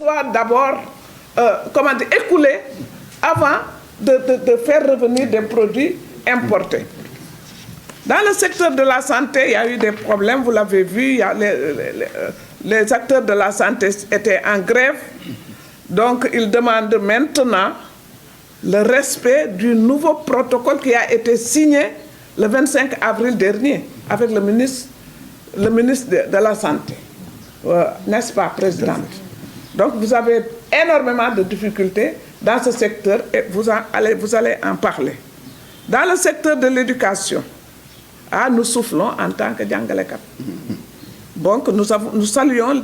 doit d'abord écouler avant de faire revenir des produits importés. Dans le secteur de la santé, il y a eu des problèmes, vous l'avez vu, les acteurs de la santé étaient en grève, donc ils demandent maintenant le respect du nouveau protocole qui a été signé le 25 avril dernier avec le ministre de la Santé. N'est-ce pas, Présidente? Donc vous avez énormément de difficultés dans ce secteur et vous allez en parler. Dans le secteur de l'éducation, nous soufflons en tant que Djangalekat. Donc nous saluons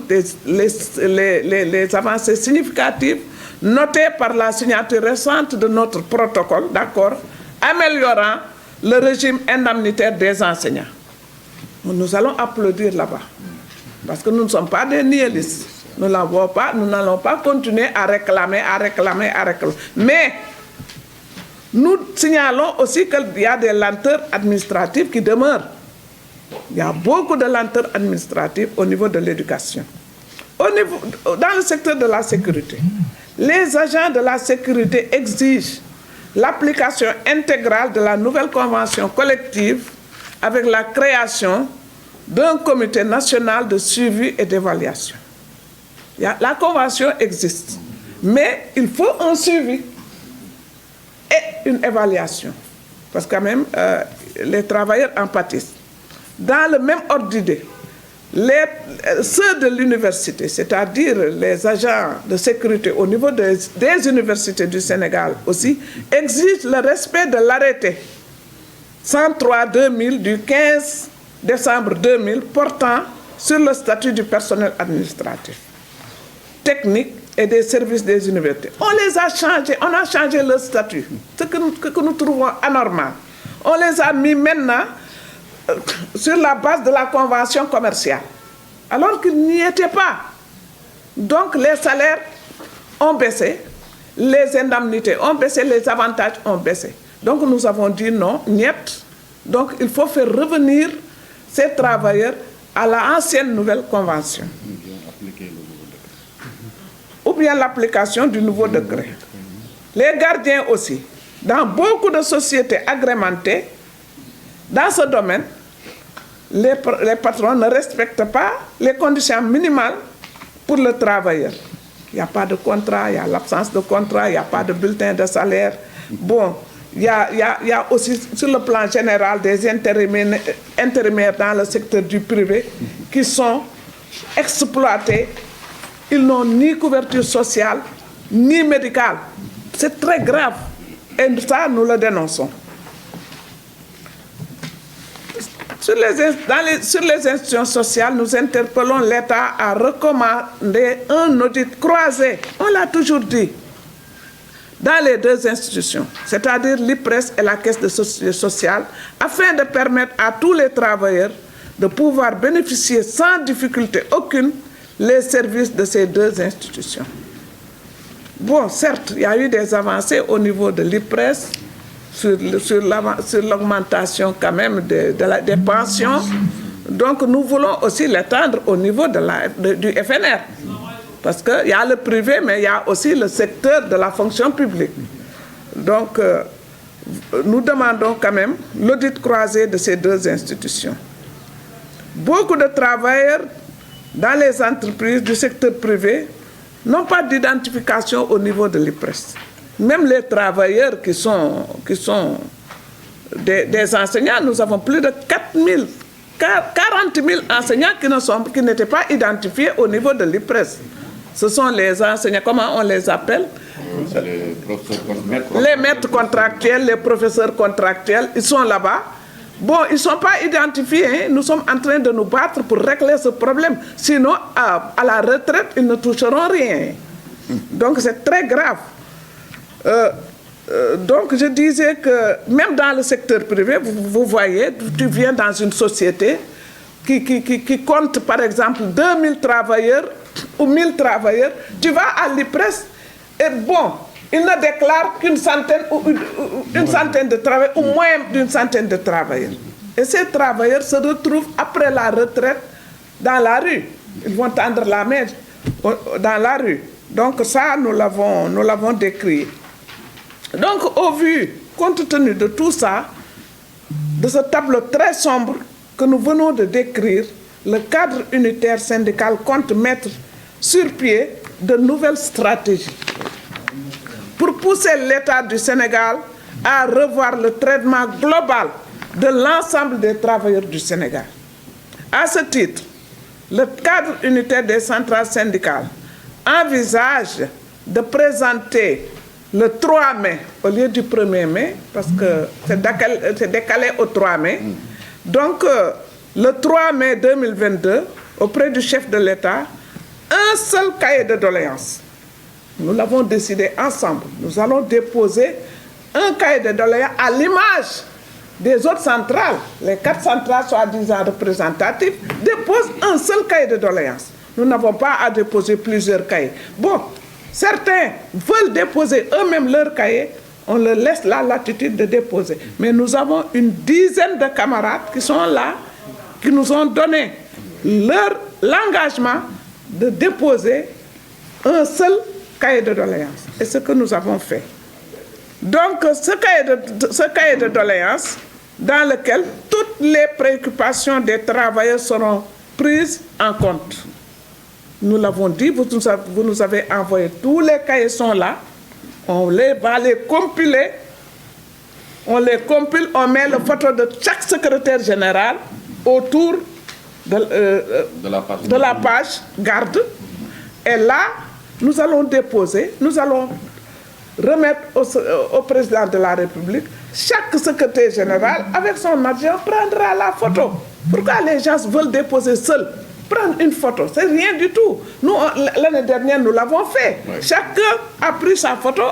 les avancées significatives notées par la signature récente de notre protocole, d'accord, améliorant le régime indemnitaire des enseignants. Nous allons applaudir là-bas, parce que nous ne sommes pas des nihilistes. Nous n'allons pas continuer à réclamer. Mais nous signalons aussi qu'il y a des lenteurs administratives qui demeurent. Il y a beaucoup de lenteurs administratives au niveau de l'éducation. Dans le secteur de la sécurité, les agents de la sécurité exigent l'application intégrale de la nouvelle convention collective avec la création d'un comité national de suivi et d'évaluation. La convention existe, mais il faut un suivi et une évaluation, parce que quand même, les travailleurs en pâtissent. Dans le même ordre d'idée, ceux de l'université, c'est-à-dire les agents de sécurité au niveau des universités du Sénégal aussi, exigent le respect de l'arrêté 103-2000 du 15 décembre 2000 portant sur le statut du personnel administratif, technique et des services des universités. On les a changés, on a changé leur statut, ce que nous trouvons anormal. On les a mis maintenant sur la base de la convention commerciale, alors qu'ils n'y étaient pas. Donc les salaires ont baissé, les indemnités ont baissé, les avantages ont baissé. Donc nous avons dit non, niet. Donc il faut faire revenir ces travailleurs à la ancienne nouvelle convention. Ou bien l'application du nouveau décret. Les gardiens aussi. Dans beaucoup de sociétés agrémentées, dans ce domaine, les patrons ne respectent pas les conditions minimales pour le travailleur. Il n'y a pas de contrat, il y a l'absence de contrat, il n'y a pas de bulletin de salaire. Bon, il y a aussi sur le plan général des intérimaires dans le secteur du privé qui sont exploités. Ils n'ont ni couverture sociale, ni médicale. C'est très grave. Et ça, nous le dénonçons. Sur les institutions sociales, nous interpellons l'État à recommander un audit croisé, on l'a toujours dit, dans les deux institutions, c'est-à-dire l'IPRES et la Caisse de sécurité sociale, afin de permettre à tous les travailleurs de pouvoir bénéficier sans difficulté aucune les services de ces deux institutions. Bon, certes, il y a eu des avancées au niveau de l'IPRES, sur l'augmentation quand même des pensions. Donc nous voulons aussi l'étendre au niveau du FNR. Parce qu'il y a le privé, mais il y a aussi le secteur de la fonction publique. Donc nous demandons quand même l'audit croisé de ces deux institutions. Beaucoup de travailleurs dans les entreprises du secteur privé n'ont pas d'identification au niveau de l'IPRES. Même les travailleurs qui sont des enseignants, nous avons plus de 40 000 enseignants qui n'étaient pas identifiés au niveau de l'IPRES. Ce sont les enseignants, comment on les appelle? Les maîtres contractuels, les professeurs contractuels, ils sont là-bas. Bon, ils ne sont pas identifiés, hein. Nous sommes en train de nous battre pour régler ce problème. Sinon, à la retraite, ils ne toucheront rien. Donc c'est très grave. Donc je disais que même dans le secteur privé, vous voyez, tu viens dans une société qui compte par exemple 2000 travailleurs ou 1000 travailleurs, tu vas à l'IPRES et bon, il ne déclare qu'une centaine ou une centaine de travailleurs ou moins d'une centaine de travailleurs. Et ces travailleurs se retrouvent après la retraite dans la rue. Ils vont tendre la main dans la rue. Donc ça, nous l'avons décrit. Donc au vu, compte tenu de tout ça, de ce tableau très sombre que nous venons de décrire, le cadre unitaire syndical compte mettre sur pied de nouvelles stratégies pour pousser l'État du Sénégal à revoir le traitement global de l'ensemble des travailleurs du Sénégal. À ce titre, le cadre unitaire des centrales syndicales envisage de présenter le 3 mai, au lieu du 1er mai, parce que c'est décalé au 3 mai. Donc, le 3 mai 2022, auprès du chef de l'État, un seul cahier de doléances. Nous l'avons décidé ensemble. Nous allons déposer un cahier de doléances à l'image des autres centrales. Les 4 centrales soi-disant représentatives déposent un seul cahier de doléances. Nous n'avons pas à déposer plusieurs cahiers. Bon, certains veulent déposer eux-mêmes leur cahier, on leur laisse la latitude de déposer. Mais nous avons une dizaine de camarades qui sont là, qui nous ont donné l'engagement de déposer un seul cahier de doléances. Et ce que nous avons fait. Donc, ce cahier de doléances, dans lequel toutes les préoccupations des travailleurs seront prises en compte. Nous l'avons dit, vous nous avez envoyé, tous les cahiers sont là, on va les compiler, on les compile, on met la photo de chaque secrétaire général autour de la page garde. Et là, nous allons déposer, nous allons remettre au président de la République. Chaque secrétaire général, avec son adjoint, prendra la photo. Pourquoi les gens veulent déposer seuls? Prendre une photo, c'est rien du tout. Nous, l'année dernière, nous l'avons fait. Oui. Chacun a pris sa photo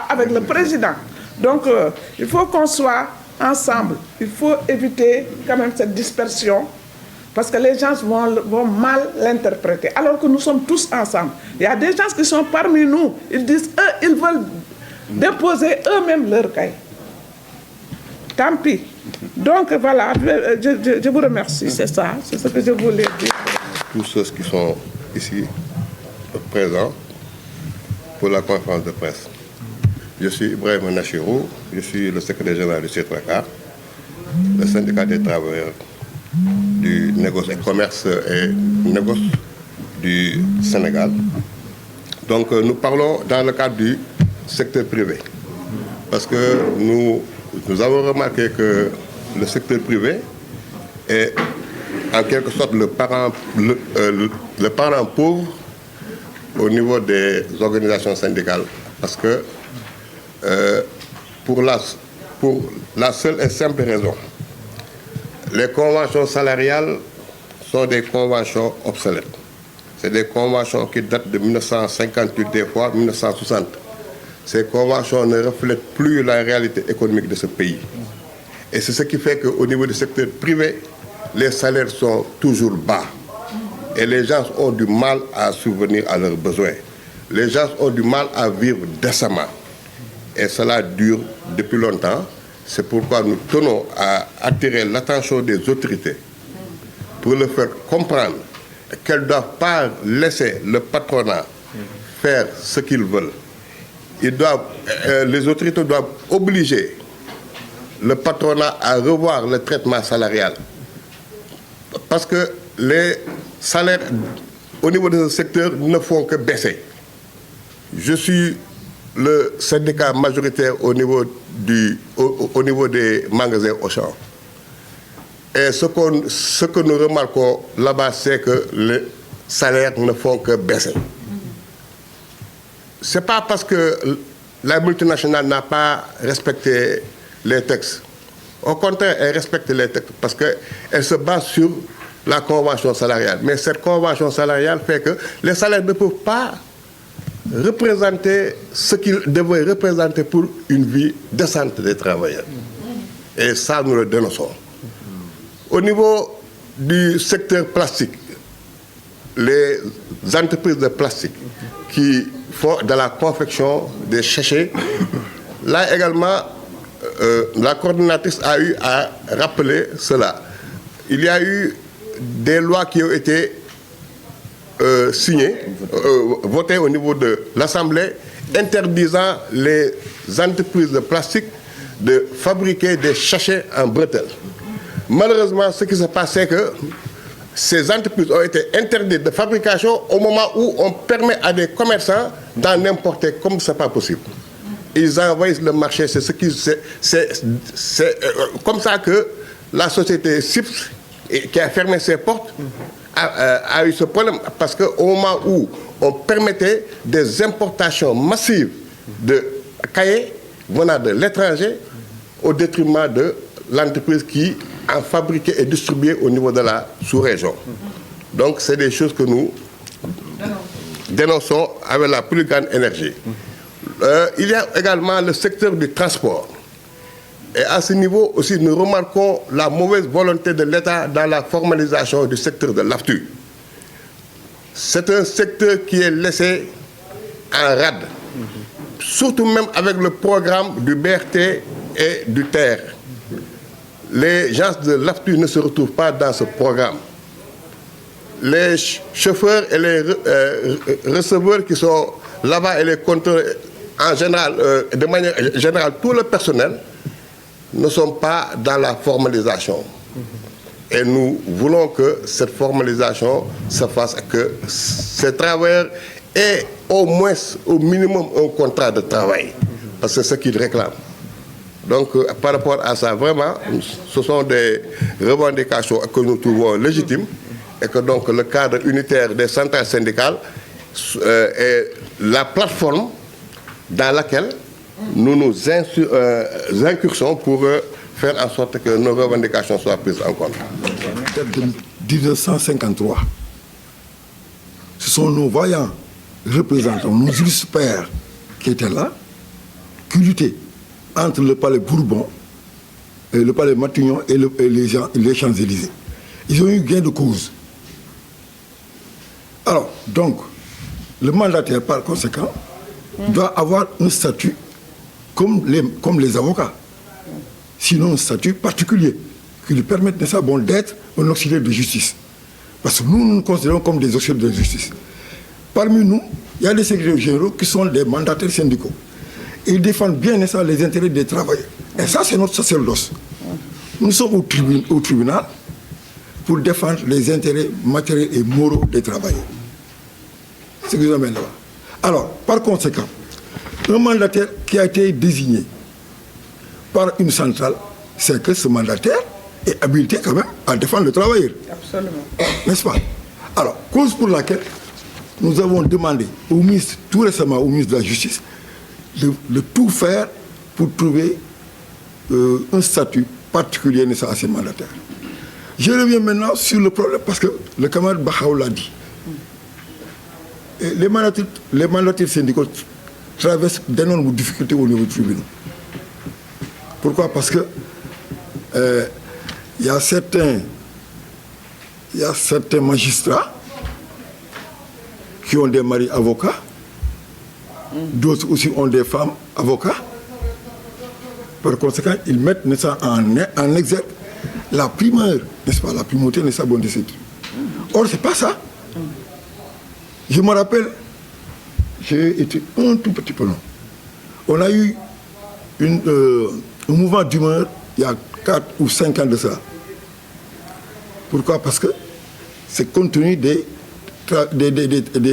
avec le président. Donc, il faut qu'on soit ensemble. Il faut éviter quand même cette dispersion, parce que les gens vont mal l'interpréter, alors que nous sommes tous ensemble. Il y a des gens qui sont parmi nous, ils disent, eux, ils veulent déposer eux-mêmes leur cahier. Tant pis. Donc voilà, je vous remercie, c'est ça, c'est ce que je voulais dire. Tous ceux qui sont ici présents pour la conférence de presse. Je suis Ibrahim Nachirou, je suis le secrétaire général du CETRACA, le syndicat des travailleurs du négoce et commerce et négoce du Sénégal. Donc nous parlons dans le cadre du secteur privé, parce que nous avons remarqué que le secteur privé est en quelque sorte le parent pauvre au niveau des organisations syndicales, parce que pour la seule et simple raison, les conventions salariales sont des conventions obsolètes. C'est des conventions qui datent de 1958, des fois 1960. Ces conventions ne reflètent plus la réalité économique de ce pays. Et c'est ce qui fait qu'au niveau du secteur privé, les salaires sont toujours bas. Et les gens ont du mal à subvenir à leurs besoins. Les gens ont du mal à vivre décemment. Et cela dure depuis longtemps. C'est pourquoi nous tenons à attirer l'attention des autorités pour leur faire comprendre qu'elles ne doivent pas laisser le patronat faire ce qu'ils veulent. Les autorités doivent obliger le patronat à revoir le traitement salarial. Parce que les salaires au niveau de ce secteur ne font que baisser. Je suis le syndicat majoritaire au niveau des magasins Auchan. Et ce que nous remarquons là-bas, c'est que les salaires ne font que baisser. Ce n'est pas parce que la multinationale n'a pas respecté les textes. Au contraire, elle respecte les textes parce qu'elle se base sur la convention salariale. Mais cette convention salariale fait que les salaires ne peuvent pas représenter ce qu'ils devraient représenter pour une vie décente des travailleurs. Et ça, nous le dénonçons. Au niveau du secteur plastique, les entreprises de plastique qui font de la confection des sachets, là également, la coordinatrice a eu à rappeler cela. Il y a eu des lois qui ont été voté au niveau de l'Assemblée, interdisant les entreprises de plastique de fabriquer des sachets en bretelles. Malheureusement, ce qui se passe, c'est que ces entreprises ont été interdites de fabrication au moment où on permet à des commerçants d'en importer, comme ce n'est pas possible. Ils envahissent le marché, c'est comme ça que la société CIPS, qui a fermé ses portes, a eu ce problème, parce qu'au moment où on permettait des importations massives de cahiers venant de l'étranger au détriment de l'entreprise qui en fabriquait et distribuait au niveau de la sous-région. Donc c'est des choses que nous dénonçons avec la plus grande énergie. Il y a également le secteur du transport. Et à ce niveau aussi, nous remarquons la mauvaise volonté de l'État dans la formalisation du secteur de l'AFTU. C'est un secteur qui est laissé en rade, surtout même avec le programme du BRT et du TER. Les gens de l'AFTU ne se retrouvent pas dans ce programme. Les chauffeurs et les receveurs qui sont là-bas et les contrôleurs, en général, de manière générale, tout le personnel, ne sont pas dans la formalisation. Et nous voulons que cette formalisation se fasse, que ces travailleurs aient au moins, au minimum, un contrat de travail. Parce que c'est ce qu'ils réclament. Donc, par rapport à ça, vraiment, ce sont des revendications que nous trouvons légitimes et que donc le cadre unitaire des centrales syndicales est la plateforme dans laquelle nous nous incursons pour faire en sorte que nos revendications soient prises en compte. De 1953, ce sont nos voyants représentants, nos experts qui étaient là, qui luttaient entre le palais Bourbon, et le palais Matignon et les Champs-Élysées. Ils ont eu gain de cause. Alors, donc, le mandataire, par conséquent, doit avoir un statut comme les avocats. Sinon, un statut particulier qui lui permette d'être un auxiliaire de justice. Parce que nous nous considérons comme des auxiliaires de justice. Parmi nous, il y a des secrétaires généraux qui sont des mandataires syndicaux. Ils défendent bien les intérêts des travailleurs. Et ça, c'est notre sacerdoce. Nous sommes au tribunal pour défendre les intérêts matériels et moraux des travailleurs. C'est ce que nous amène là-bas. Alors, par conséquent, un mandataire qui a été désigné par une centrale, c'est que ce mandataire est habilité quand même à défendre le travailleur. Absolument. N'est-ce pas? Alors, cause pour laquelle nous avons demandé au ministre, tout récemment au ministre de la Justice, de tout faire pour trouver un statut particulier à ces mandataires. Je reviens maintenant sur le problème, parce que le camarade Bahaou l'a dit. Et les mandataires syndicaux traversent d'énormes difficultés au niveau du tribunal. Pourquoi? Parce que il y a certains magistrats qui ont des maris avocats, d'autres aussi ont des femmes avocats. Par conséquent, ils mettent en exergue la primeur, n'est-ce pas, la primauté, n'est-ce pas, bon décès. Or, c'est pas ça. Je me rappelle, j'ai été un tout petit peu long. On a eu un mouvement d'humeur il y a 4 ou 5 ans de ça. Pourquoi? Parce que c'est compte tenu des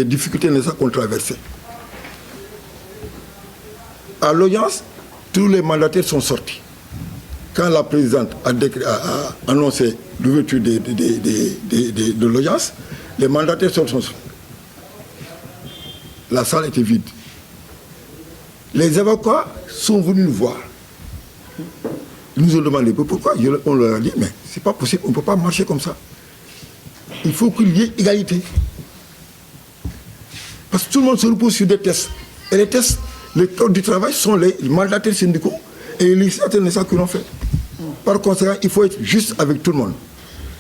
difficultés qu'on traversait. À l'audience, tous les mandataires sont sortis. Quand la présidente a annoncé l'ouverture de l'audience, les mandataires sont sortis. La salle était vide. Les avocats sont venus nous voir. Ils nous ont demandé pourquoi. On leur a dit, mais c'est pas possible, on ne peut pas marcher comme ça. Il faut qu'il y ait égalité. Parce que tout le monde se repose sur des tests. Et les tests, le code du travail sont les mandataires syndicaux et les législateurs qui l'ont fait. Par conséquent, il faut être juste avec tout le monde.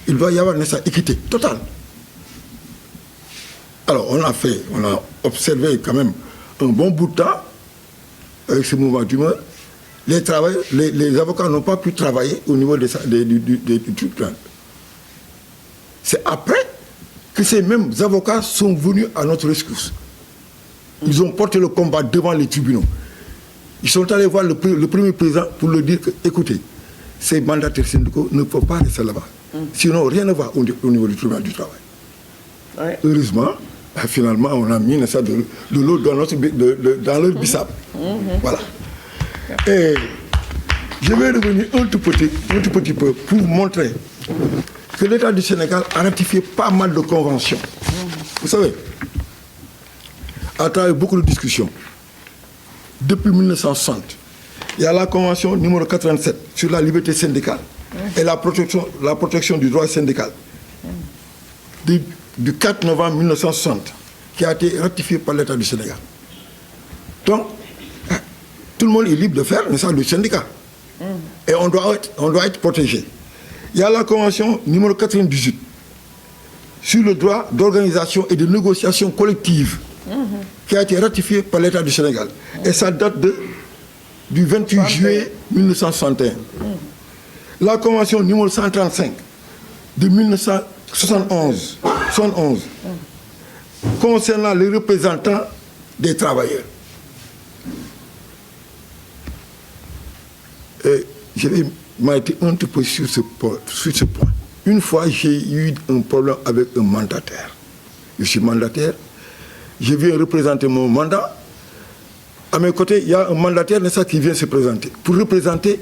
Il doit y avoir une équité totale. Alors, on a observé quand même un bon bout de temps avec ce mouvement d'humeur. Les avocats n'ont pas pu travailler au niveau du tribunal. C'est après que ces mêmes avocats sont venus à notre rescousse. Ils ont porté le combat devant les tribunaux. Ils sont allés voir le premier président pour lui dire que, écoutez, ces mandataires syndicaux ne peuvent pas rester là-bas. Sinon, rien ne va au niveau du tribunal du travail. Ouais. Heureusement, finalement, on a mis ça de l'eau dans leur bissap. Voilà. Et je vais revenir un tout petit peu pour montrer que l'État du Sénégal a ratifié pas mal de conventions. Vous savez, à travers beaucoup de discussions, depuis 1960, il y a la convention numéro 87 sur la liberté syndicale et la protection du droit syndical du 4 novembre 1960 qui a été ratifiée par l'État du Sénégal. Donc, tout le monde est libre de faire, mais ça, le syndicat. Et on doit être protégé. Il y a la convention numéro 98 sur le droit d'organisation et de négociation collective qui a été ratifiée par l'État du Sénégal. Et ça date du 28 juillet 1961. La convention numéro 135 de 1971 concernant les représentants des travailleurs. Et je vais m'arrêter un petit peu sur ce point. Une fois, j'ai eu un problème avec un mandataire. Je suis mandataire, je viens représenter mon mandat. À mes côtés, il y a un mandataire qui vient se présenter pour représenter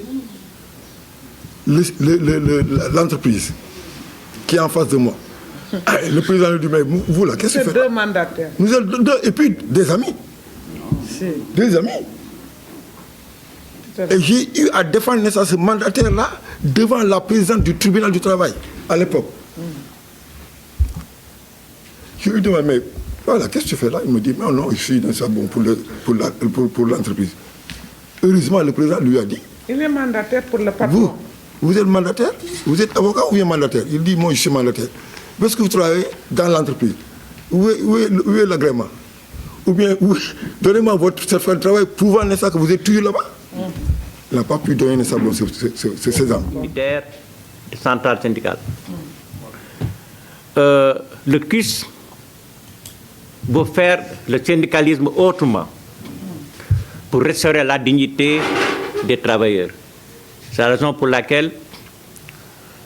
l'entreprise qui est en face de moi. Le président lui dit, mais vous là, qu'est-ce que vous faites? Deux mandataires. Nous sommes deux, et puis des amis. Des amis. Et j'ai eu à défendre ce mandataire-là devant la présidente du tribunal du travail à l'époque. Je lui dis, mais voilà, qu'est-ce que tu fais là? Il me dit, non, je suis dans ça bon pour l'entreprise. Heureusement, le président lui a dit. Il est mandataire pour le patron. Vous êtes mandataire? Vous êtes avocat ou bien mandataire? Il dit, moi, je suis mandataire. Parce que vous travaillez dans l'entreprise. Où est l'agrément? Ou bien, donnez-moi votre certificat de travail prouvant que vous êtes toujours là-bas. Il n'a pas pu donner ça, bon, c'est 16 ans. Militaire de centrale syndicale. Le CUS veut faire le syndicalisme autrement pour restaurer la dignité des travailleurs. C'est la raison pour laquelle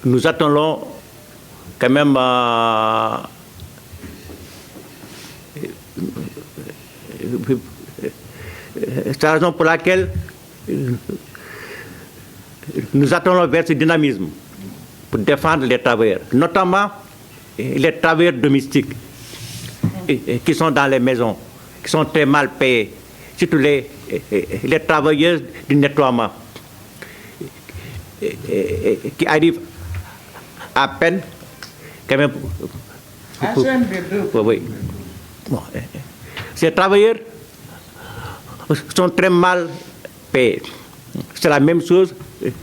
nous attendons quand même c'est la raison pour laquelle nous attendons vers ce dynamisme pour défendre les travailleurs, notamment les travailleurs domestiques qui sont dans les maisons, qui sont très mal payés, surtout les travailleuses du nettoiement, qui arrivent à peine quand même. Oui. Bon, ces travailleurs sont très mal payés. C'est la même chose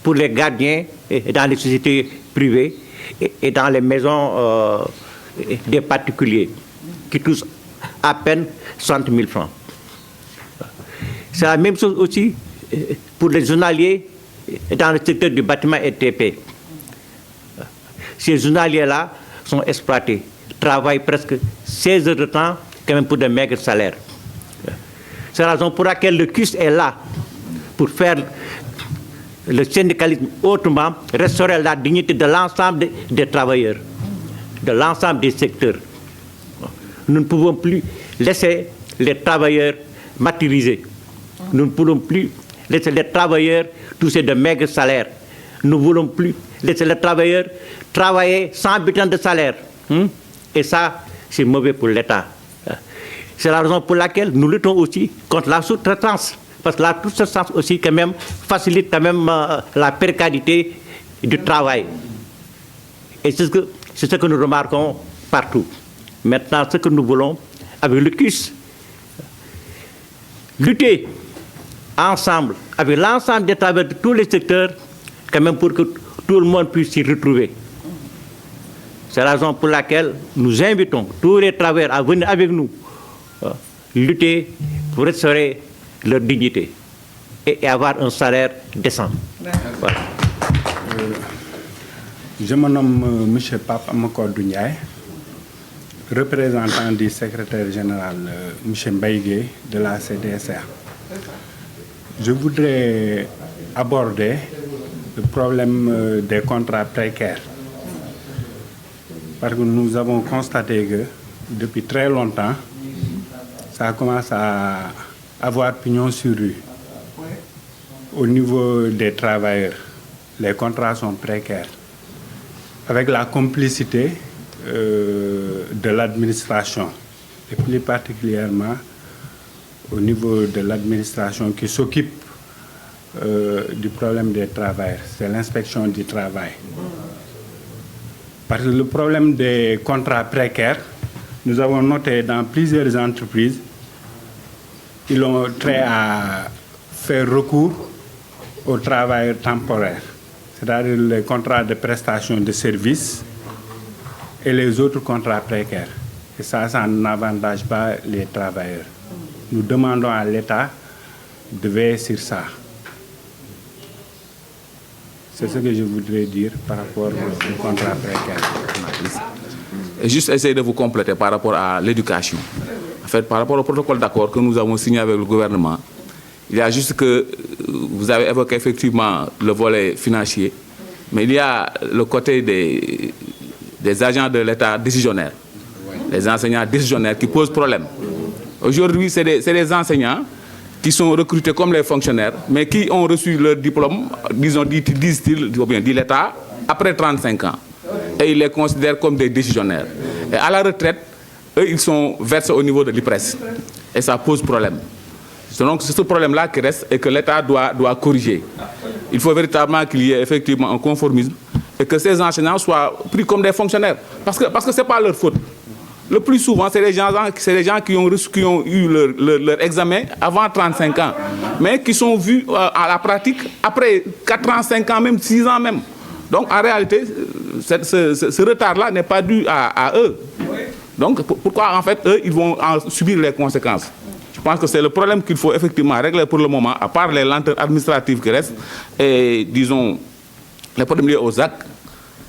pour les gardiens dans les sociétés privées et dans les maisons des particuliers qui touchent à peine 60 000 francs. C'est la même chose aussi pour les journaliers dans le secteur du bâtiment et TP. Ces journaliers-là sont exploités, travaillent presque 16 heures de temps quand même pour de maigres salaires. C'est la raison pour laquelle le CUS est là, pour faire le syndicalisme autrement, restaurer la dignité de l'ensemble des travailleurs, de l'ensemble des secteurs. Nous ne pouvons plus laisser les travailleurs martyriser. Nous ne pouvons plus laisser les travailleurs toucher de maigres salaires. Nous ne voulons plus laisser les travailleurs travailler sans bulletin de salaire. Et ça, c'est mauvais pour l'État. C'est la raison pour laquelle nous luttons aussi contre la sous-traitance. Parce que la sous-traitance aussi quand même facilite quand même la précarité du travail. Et c'est ce que nous remarquons partout. Maintenant, ce que nous voulons, avec le CUS, lutter ensemble, avec l'ensemble des travailleurs de tous les secteurs, quand même pour que tout le monde puisse s'y retrouver. C'est la raison pour laquelle nous invitons tous les travailleurs à venir avec nous lutter pour restaurer leur dignité et avoir un salaire décent. Voilà. Je me nomme M. Pape Amakordou Ndiaye. représentant du secrétaire général, M. Mbaïgué, de la CDSA. Je voudrais aborder le problème des contrats précaires. Parce que nous avons constaté que depuis très longtemps, ça commence à avoir pignon sur rue. Au niveau des travailleurs, les contrats sont précaires. Avec la complicité de l'administration, et plus particulièrement au niveau de l'administration qui s'occupe du problème des travailleurs, c'est l'inspection du travail. Parce que le problème des contrats précaires, nous avons noté dans plusieurs entreprises, ils ont trait à faire recours aux travailleurs temporaires, c'est-à-dire les contrats de prestation de services et les autres contrats précaires. Et ça n'avantage pas les travailleurs. Nous demandons à l'État de veiller sur ça. C'est ce que je voudrais dire par rapport aux contrats précaires. Et juste essayer de vous compléter par rapport à l'éducation. En fait, par rapport au protocole d'accord que nous avons signé avec le gouvernement, il y a juste que vous avez évoqué effectivement le volet financier, mais il y a le côté des agents de l'État décisionnaires, les enseignants décisionnaires qui posent problème. Aujourd'hui, c'est des enseignants qui sont recrutés comme les fonctionnaires, mais qui ont reçu leur diplôme, disons, disent-ils, dit l'État, après 35 ans. Et ils les considèrent comme des décisionnaires. Et à la retraite, eux, ils sont versés au niveau de l'IPRES. Et ça pose problème. Donc c'est ce problème-là qui reste et que l'État doit corriger. Il faut véritablement qu'il y ait effectivement un conformisme et que ces enseignants soient pris comme des fonctionnaires. Parce que ce n'est pas leur faute. Le plus souvent, c'est des gens qui ont eu leur examen avant 35 ans, mais qui sont vus à la pratique après 4 ans, 5 ans, même 6 ans même. Donc en réalité, ce retard-là n'est pas dû à eux. Donc pourquoi en fait eux, ils vont en subir les conséquences? Je pense que c'est le problème qu'il faut effectivement régler pour le moment, à part les lenteurs administratives qui restent, et disons, les problèmes liés aux actes,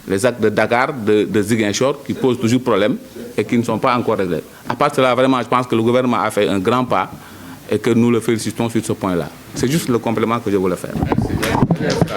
les actes de Dakar, de Ziguinchor, qui posent toujours problème et qui ne sont pas encore réglés. À part cela, vraiment, je pense que le gouvernement a fait un grand pas et que nous le félicitons sur ce point-là. C'est juste le complément que je voulais faire. Merci.